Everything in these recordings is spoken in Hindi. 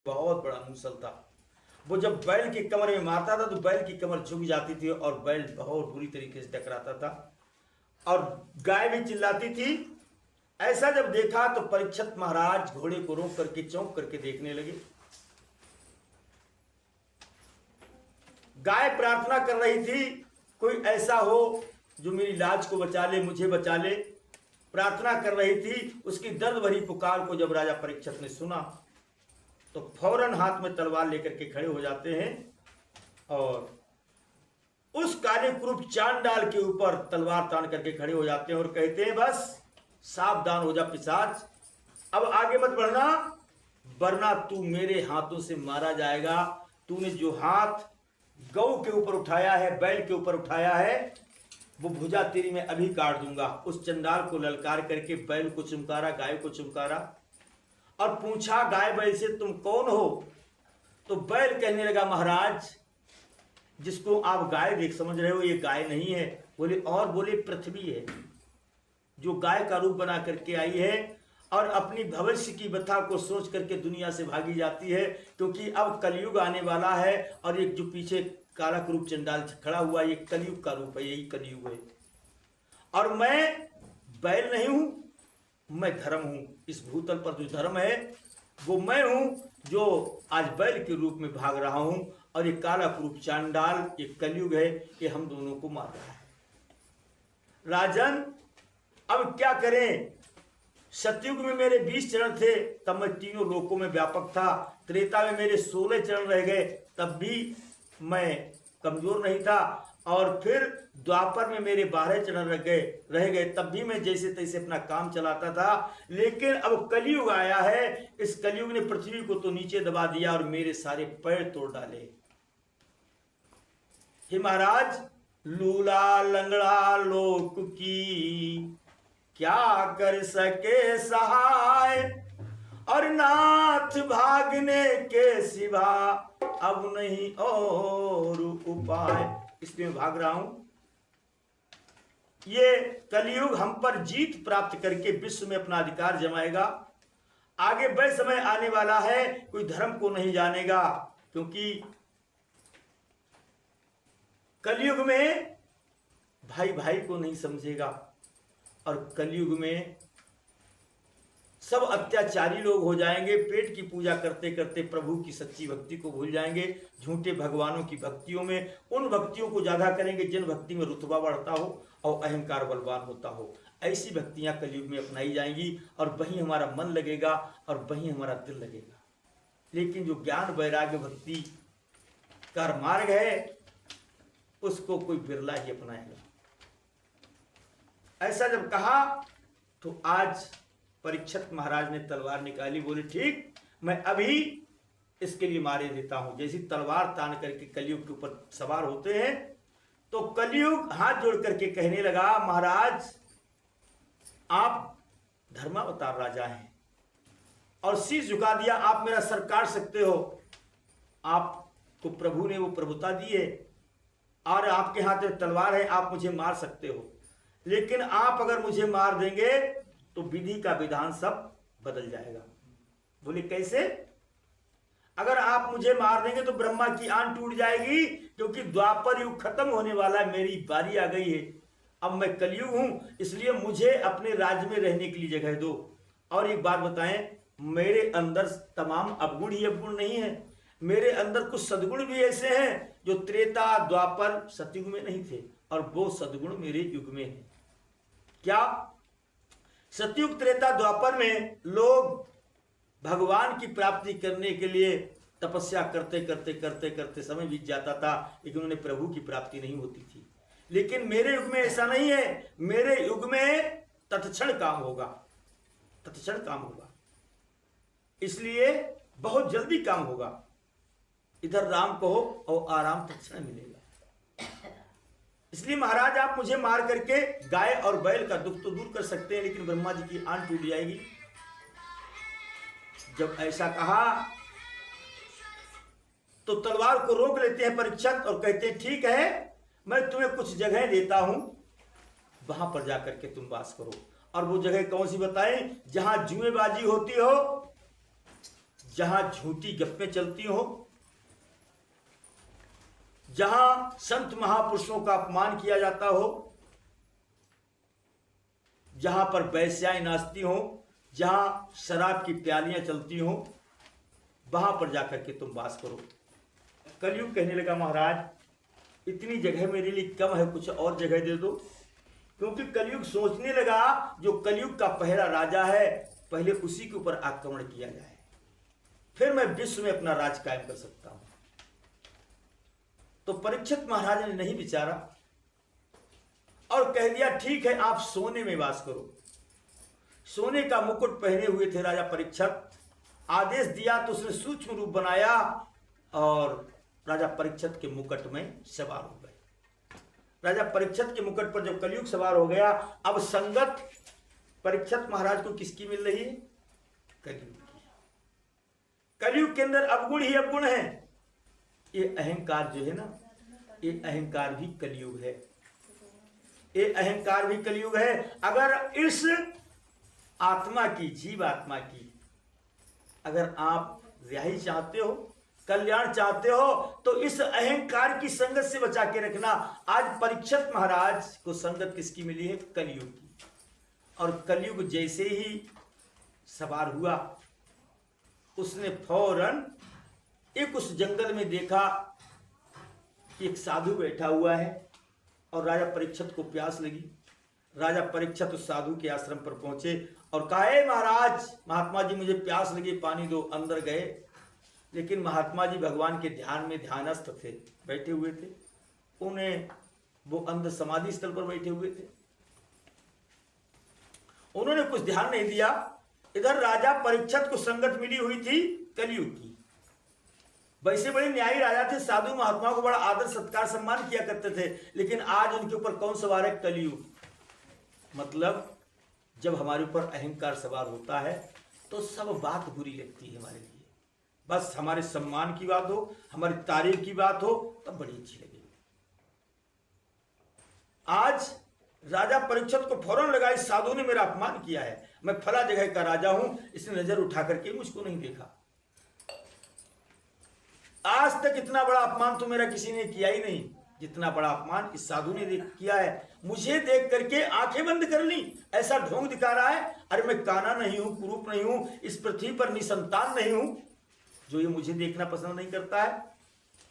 बहुत बड़ा मूसल था। वो जब बैल की कमर में मारता था तो बैल की कमर झुक जाती थी और बैल बहुत बुरी तरीके से टकराता था और गाय भी चिल्लाती थी। ऐसा जब देखा तो परीक्षित महाराज घोड़े को रोक करके चौंक करके देखने लगे। गाय प्रार्थना कर रही थी, कोई ऐसा हो जो मेरी लाज को बचा ले, मुझे बचा ले। प्रार्थना कर रही थी। उसकी दर्द भरी पुकार को जब राजा परीक्षित ने सुना तो फौरन हाथ में तलवार लेकर के खड़े हो जाते हैं और उस काले कुरूप चांडाल के ऊपर तलवार तान करके खड़े हो जाते हैं और कहते हैं, बस सावधान हो जा पिशाच, अब आगे मत बढ़ना, वरना तू मेरे हाथों से मारा जाएगा। तूने जो हाथ गौ के ऊपर उठाया है, बैल के ऊपर उठाया है, वो भुजा तेरी मैं अभी काट दूंगा। उस चंडाल को ललकार करके बैल को चुमकारा, गाय को चुमकारा और पूछा, गाय बैल से तुम कौन हो? तो बैल कहने लगा, महाराज जिसको आप गाय देख समझ रहे हो, ये गाय नहीं है। बोले और? बोले पृथ्वी है जो गाय का रूप बना करके आई है और अपनी भविष्य की व्यथा को सोच करके दुनिया से भागी जाती है, क्योंकि अब कलयुग आने वाला है और एक जो पीछे काला कुरूप चंडाल खड़ा हुआ, ये कलयुग का रूप है, यही कलयुग है। और मैं बैल नहीं हूं, मैं धर्म हूं। इस भूतल पर जो धर्म है वो मैं हूं, जो आज बैल के रूप में भाग रहा हूं और ये काला कुरूप चांडाल, ये कलयुग है, ये हम दोनों को मार रहा है। राजन अब क्या करें? सतयुग में मेरे 20 चरण थे, तब मैं तीनों लोकों में व्यापक था। त्रेता में मेरे 16 चरण रह गए, तब भी मैं कमजोर नहीं था। और फिर द्वापर में मेरे 12 चरण रह गए, तब भी मैं जैसे तैसे अपना काम चलाता था। लेकिन अब कलयुग आया है, इस कलयुग ने पृथ्वी को तो नीचे दबा दिया और मेरे सारे पैर तोड़ डाले। हे महाराज, लूला लंगड़ा लोक की क्या कर सके सहाय, और नाथ भागने के सिवा अब नहीं और उपाय। इसलिए मैं भाग रहा हूं। ये कलयुग हम पर जीत प्राप्त करके विश्व में अपना अधिकार जमाएगा। आगे वह समय आने वाला है, कोई धर्म को नहीं जानेगा, क्योंकि कलयुग में भाई भाई को नहीं समझेगा और कलयुग में सब अत्याचारी लोग हो जाएंगे। पेट की पूजा करते करते प्रभु की सच्ची भक्ति को भूल जाएंगे, झूठे भगवानों की भक्तियों में उन भक्तियों को ज्यादा करेंगे जिन भक्ति में रुतबा बढ़ता हो और अहंकार बलवान होता हो। ऐसी भक्तियां कलयुग में अपनाई जाएंगी और वहीं हमारा मन लगेगा और वहीं हमारा दिल लगेगा। लेकिन जो ज्ञान वैराग्य भक्ति का मार्ग है, उसको कोई बिरला ही अपनाएगा। ऐसा जब कहा तो आज परीक्षित महाराज ने तलवार निकाली। बोले, ठीक, मैं अभी इसके लिए मारे देता हूं। जैसी तलवार तान करके कलयुग के ऊपर सवार होते हैं तो कलयुग हाथ जोड़ करके कहने लगा, महाराज आप धर्मावतार राजा हैं और शीश झुका दिया, आप मेरा सर काट सकते हो। आपको प्रभु ने वो प्रभुता दी है और आपके हाथ में तलवार है, आप मुझे मार सकते हो। लेकिन आप अगर मुझे मार देंगे तो विधि का विधान सब बदल जाएगा। बोले, कैसे? अगर आप मुझे मार देंगे तो ब्रह्मा की आन टूट जाएगी, क्योंकि द्वापर युग खत्म होने वाला है, मेरी बारी आ गई है। अब मैं कलयुग हूं, इसलिए मुझे अपने राज्य में रहने के लिए जगह दो। और एक बात बताएं, मेरे अंदर तमाम अवगुण ही अवगुण नहीं है, मेरे अंदर कुछ सद्गुण भी ऐसे हैं जो त्रेता द्वापर सतयुग में नहीं थे और वो सद्गुण मेरे युग में है। क्या? सतयुग त्रेता द्वापर में लोग भगवान की प्राप्ति करने के लिए तपस्या करते करते करते करते समय बीत जाता था, लेकिन उन्हें प्रभु की प्राप्ति नहीं होती थी। लेकिन मेरे युग में ऐसा नहीं है। मेरे युग में तत्क्षण काम होगा, तत्क्षण काम होगा, इसलिए बहुत जल्दी काम होगा। इधर राम कहो और आराम तत्क्षण मिलेगा। इसलिए महाराज आप मुझे मार करके गाय और बैल का दुख तो दूर कर सकते हैं, लेकिन ब्रह्मा जी की आन टूट जाएगी। जब ऐसा कहा तो तलवार को रोक लेते हैं परीक्षित और कहते हैं, ठीक है, मैं तुम्हें कुछ जगह देता हूं, वहां पर जाकर के तुम वास करो। और वो जगह कौन सी बताएं? जहां जुएबाजी होती हो, जहां झूठी गप्पें चलती हो, जहां संत महापुरुषों का अपमान किया जाता हो, जहां पर वेश्याएं नाचती हो, जहां शराब की प्यालियां चलती हो, वहां पर जाकर के तुम वास करो। कलयुग कहने लगा महाराज इतनी जगह मेरे लिए कम है, कुछ और जगह दे दो। क्योंकि कलयुग सोचने लगा जो कलयुग का पहला राजा है पहले उसी के ऊपर आक्रमण किया जाए, फिर मैं विश्व में अपना राज कायम कर सकता हूं। तो परीक्षित महाराज ने नहीं विचारा और कह दिया ठीक है आप सोने में वास करो। सोने का मुकुट पहने हुए थे राजा परीक्षित, आदेश दिया तो उसने सूक्ष्म रूप बनाया और राजा परीक्षित के मुकुट में सवार हो गए। राजा परीक्षित के मुकुट पर जब कलयुग सवार हो गया, अब संगत परीक्षित महाराज को किसकी मिल रही है? कलयुग की। कलयुग के अंदर अवगुण ही अवगुण है। ये अहंकार जो है ना, ये अहंकार भी कलयुग है, ये अहंकार भी कलयुग है। अगर इस आत्मा की, जीव आत्मा की अगर आप रिहाई चाहते हो, कल्याण चाहते हो, तो इस अहंकार की संगत से बचा के रखना। आज परीक्षित महाराज को संगत किसकी मिली है? कलयुग की। और कलयुग जैसे ही सवार हुआ, उसने फौरन एक उस जंगल में देखा कि एक साधु बैठा हुआ है और राजा परीक्षित को प्यास लगी। राजा परीक्षित उस साधु के आश्रम पर पहुंचे और कहा, महाराज, महात्मा जी मुझे प्यास लगी, पानी दो। अंदर गए, लेकिन महात्मा जी भगवान के ध्यान में ध्यानस्थ थे, बैठे हुए थे। उन्हें वो अंध समाधि स्थल पर बैठे हुए थे, उन्होंने कुछ ध्यान नहीं दिया। इधर राजा परीक्षित को संगत मिली हुई थी कलयुग की। वैसे बड़े न्यायी राजा थे, साधु महात्माओं को बड़ा आदर सत्कार सम्मान किया करते थे, लेकिन आज उनके ऊपर कौन सवार है? कलयुग। मतलब जब हमारे ऊपर अहंकार सवार होता है तो सब बात बुरी लगती है हमारे लिए। बस हमारे सम्मान की बात हो, हमारी तारीफ की बात हो, तब बड़ी अच्छी लगेगी। आज राजा परीक्षित को फौरन लगा, इस साधु ने मेरा अपमान किया है, मैं फला जगह का राजा हूं, इसने नजर उठा करके मुझको नहीं देखा। आज तक इतना बड़ा अपमान तो मेरा किसी ने किया ही नहीं जितना बड़ा अपमान इस साधु ने किया है। मुझे देख करके आंखें बंद कर ली, ऐसा ढोंग दिखा रहा है, अरे मैं काना नहीं हूं, कुरूप नहीं हूं, इस पृथ्वी पर निसंतान नहीं हूं, जो ये मुझे देखना पसंद नहीं करता है।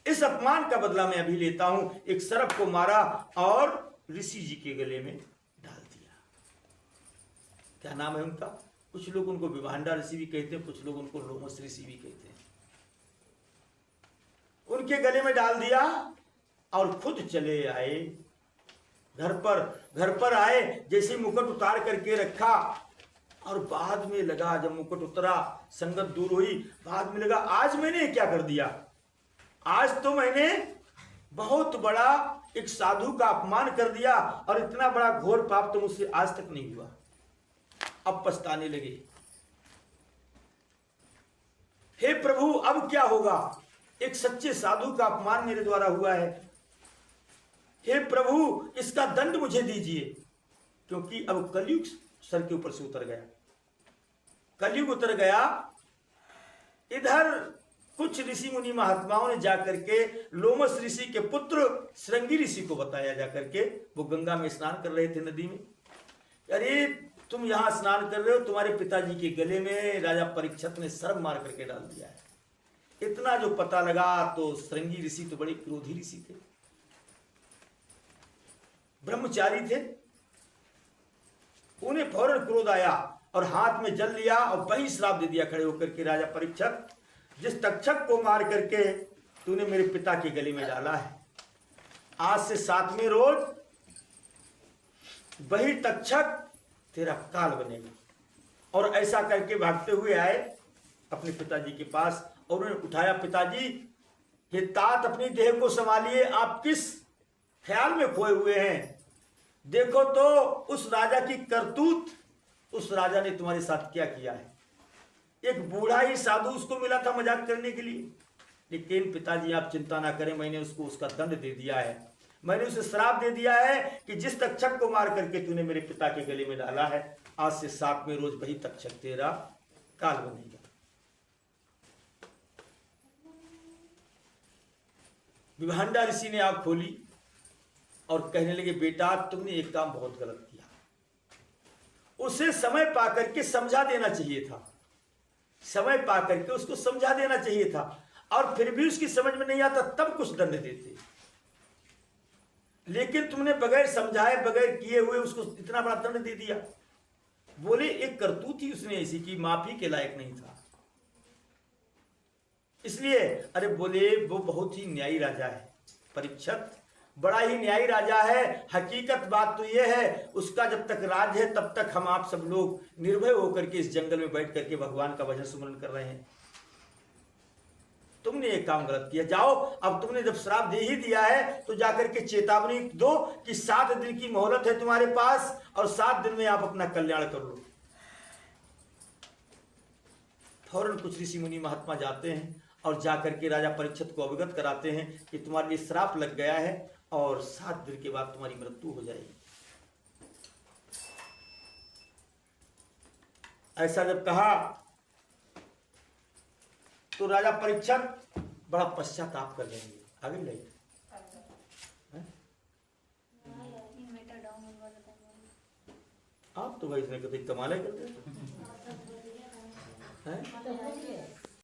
इस अपमान का बदला मैं अभी लेता हूं। एक सर्प को मारा और ऋषि जी के गले में डाल दिया। क्या नाम है उनका? कुछ लोग उनको विभांडा ऋषि भी कहते हैं, कुछ लोग उनको लोमस ऋषि भी कहते हैं। उनके गले में डाल दिया और खुद चले आए घर पर आए, जैसे मुकुट उतार करके रखा और बाद में लगा, जब मुकुट उतरा, संगत दूर हुई, बाद में लगा आज मैंने क्या कर दिया, आज तो मैंने बहुत बड़ा एक साधु का अपमान कर दिया और इतना बड़ा घोर पाप तो मुझसे आज तक नहीं हुआ। अब पछताने लगे, हे प्रभु अब क्या होगा, एक सच्चे साधु का अपमान मेरे द्वारा हुआ है, हे प्रभु इसका दंड मुझे दीजिए। क्योंकि अब कलयुग सर के ऊपर से उतर गया, कलयुग उतर गया। इधर कुछ ऋषि मुनि महात्माओं ने जाकर के लोमस ऋषि के पुत्र श्रृंगी ऋषि को बताया, जाकर के वो गंगा में स्नान कर रहे थे नदी में, अरे तुम यहां स्नान कर रहे हो, तुम्हारे पिताजी के गले में राजा परीक्षित ने सर्प मार करके डाल दिया है। इतना जो पता लगा तो श्रृंगी ऋषि तो बड़े क्रोधी ऋषि थे, ब्रह्मचारी थे, उन्हें फौरन क्रोध आया और हाथ में जल लिया और वही श्राप दे दिया खड़े होकर के, राजा परीक्षित जिस तक्षक को मार करके तूने मेरे पिता के गले में डाला है, आज से 7वें रोज वही तक्षक तेरा काल बनेगा। और ऐसा करके भागते हुए आए अपने पिताजी के पास और उन्होंने उठाया, पिताजी ये तात अपनी देह को संभालिए, आप किस ख्याल में खोए हुए हैं, देखो तो उस राजा की करतूत, उस राजा ने तुम्हारे साथ क्या किया है। एक बूढ़ा ही साधु उसको मिला था मजाक करने के लिए, लेकिन पिताजी आप चिंता ना करें, मैंने उसको उसका दंड दे दिया है, मैंने उसे श्राप दे दिया है कि जिस तक्षक को मार करके तूने मेरे पिता के गले में डाला है, आज से 7वें रोज वही तक्षक तेरा काल बनेगा। विभांडा ऋषि ने आँख खोली और कहने लगे, बेटा तुमने एक काम बहुत गलत किया। उसे समय पा करके समझा देना चाहिए था, समय पा करके उसको समझा देना चाहिए था, और फिर भी उसकी समझ में नहीं आता तब कुछ दंड देते। लेकिन तुमने बगैर समझाए, बगैर किए हुए उसको इतना बड़ा दंड दे दिया। बोले एक करतूत ही उसने ऐसी की, माफी के लायक नहीं था। इसलिए अरे बोले वो बहुत ही न्यायी राजा है परीक्षित, बड़ा ही न्यायी राजा है। हकीकत बात तो यह है, उसका जब तक राज है तब तक हम आप सब लोग निर्भय होकर के इस जंगल में बैठ करके भगवान का भजन सुमरन कर रहे हैं। तुमने एक काम गलत किया, जाओ अब तुमने जब श्राप दे ही दिया है तो जाकर के चेतावनी दो कि 7 दिन की मोहलत है तुम्हारे पास, और 7 दिन में आप अपना कल्याण कर लो। फौरन कुछ ऋषि मुनि महात्मा जाते हैं और जाकर के राजा परीक्षित को अवगत कराते हैं कि तुम्हारे लिए श्राप लग गया है और 7 दिन के बाद तुम्हारी मृत्यु हो जाएगी। ऐसा जब कहा तो राजा परीक्षित बड़ा पश्चाताप कर लेंगे। आगे लाइट आप तो भाई इसने कभी कमाल करते हैं।